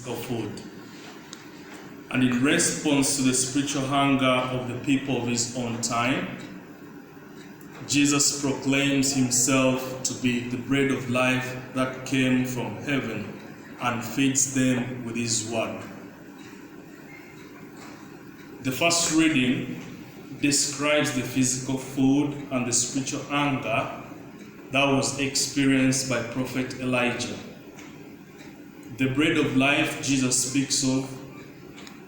physical food. And in response to the spiritual hunger of the people of his own time, Jesus proclaims himself to be the bread of life that came from heaven and feeds them with his word. The first reading describes the physical food and the spiritual hunger that was experienced by Prophet Elijah. The bread of life Jesus speaks of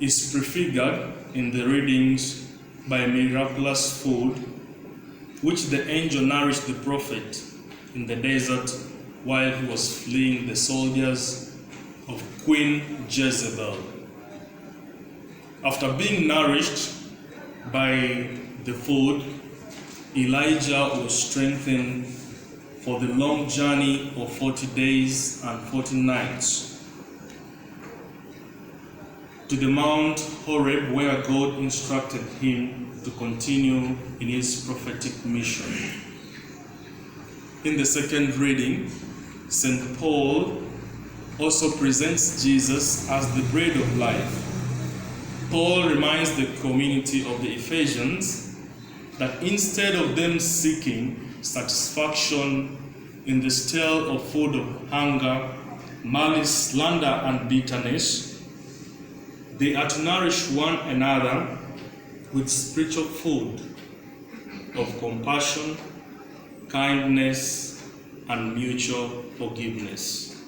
is prefigured in the readings by miraculous food which the angel nourished the prophet in the desert while he was fleeing the soldiers of Queen Jezebel. After being nourished by the food, Elijah was strengthened for the long journey of 40 days and 40 nights to the Mount Horeb, where God instructed him to continue in his prophetic mission. In the second reading, St. Paul also presents Jesus as the bread of life. Paul reminds the community of the Ephesians that instead of them seeking satisfaction in the stale of food of hunger, malice, slander, and bitterness, they are to nourish one another with spiritual food of compassion, kindness, and mutual forgiveness.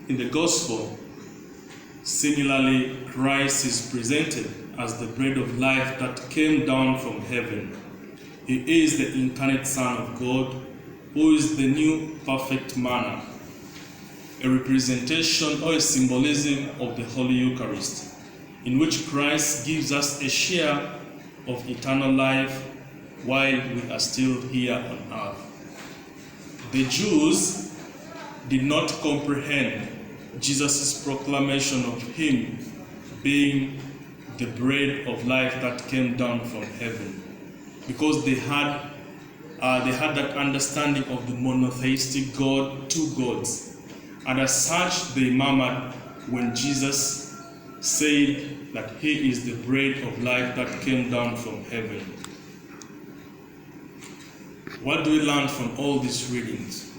In the Gospel, similarly, Christ is presented as the bread of life that came down from heaven. He is the incarnate Son of God, who is the new perfect manna, a representation or a symbolism of the Holy Eucharist, in which Christ gives us a share of eternal life while we are still here on earth. The Jews did not comprehend Jesus' proclamation of him being the bread of life that came down from heaven, because they had that understanding of the monotheistic God, two gods. And as such, they murmured when Jesus said that he is the bread of life that came down from heaven. What do we learn from all these readings?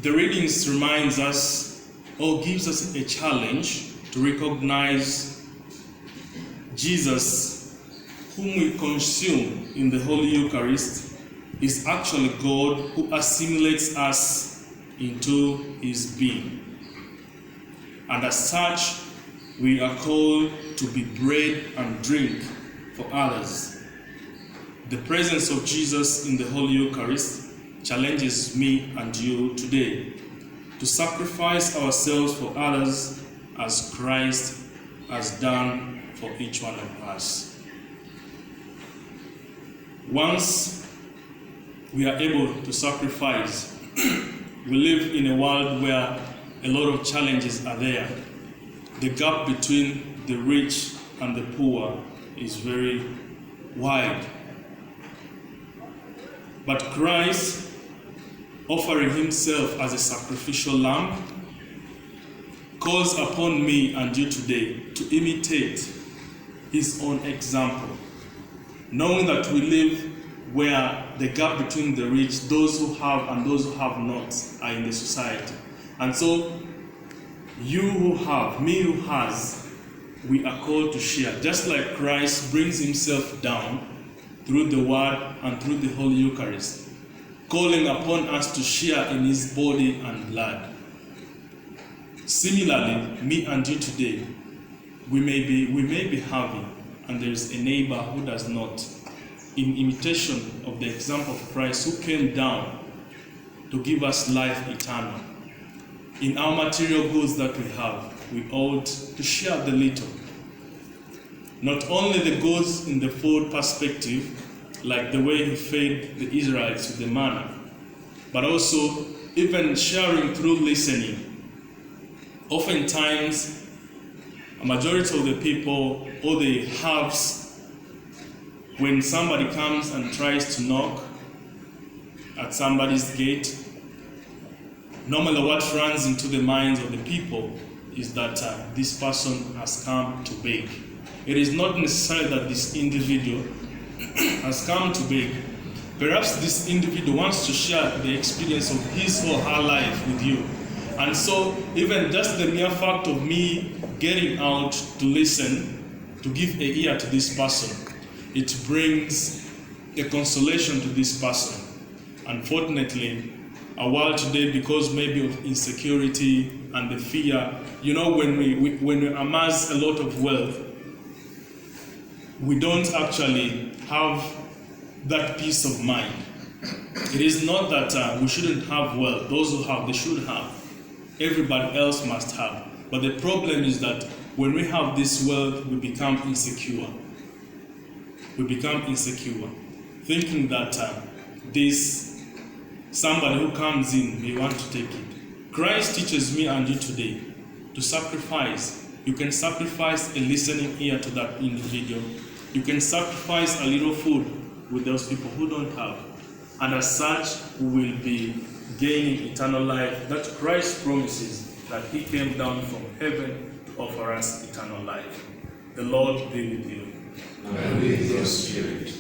The readings reminds us or gives us a challenge to recognize Jesus, whom we consume in the Holy Eucharist, is actually God who assimilates us into his being. And as such, we are called to be bread and drink for others. The presence of Jesus in the Holy Eucharist challenges me and you today to sacrifice ourselves for others as Christ has done for each one of us. Once we are able to sacrifice, we live in a world where a lot of challenges are there. The gap between the rich and the poor is very wide. But Christ, offering himself as a sacrificial lamb, calls upon me and you today to imitate his own example, knowing that we live where the gap between the rich, those who have and those who have not, are in the society. And so, you who have, me who has, we are called to share. Just like Christ brings himself down through the Word and through the Holy Eucharist, calling upon us to share in his body and blood. Similarly, me and you today, we may be having, and there is a neighbor who does not, in imitation of the example of Christ who came down to give us life eternal. In our material goods that we have, we ought to share the little. Not only the goods in the food perspective, like the way he fed the Israelites with the manna, but also even sharing through listening. Oftentimes, a majority of the people, or the haves, when somebody comes and tries to knock at somebody's gate, Normally what runs into the minds of the people is that this person has come to beg. It is not necessary that this individual has come to beg. Perhaps this individual wants to share the experience of his or her life with you. And so even just the mere fact of me getting out to listen, to give an ear to this person, it brings a consolation to this person. Unfortunately, our world today, because maybe of insecurity and the fear, when we amass a lot of wealth, we don't actually have that peace of mind. It is not that we shouldn't have wealth. Those who have, they should have. Everybody else must have. But the problem is that when we have this wealth, we become insecure. We become insecure, thinking that somebody who comes in may want to take it. Christ teaches me and you today to sacrifice. You can sacrifice a listening ear to that individual. You can sacrifice a little food with those people who don't have. And as such, we will be gaining eternal life that Christ promises, that he came down from heaven to offer us eternal life. The Lord be with you. And with your spirit.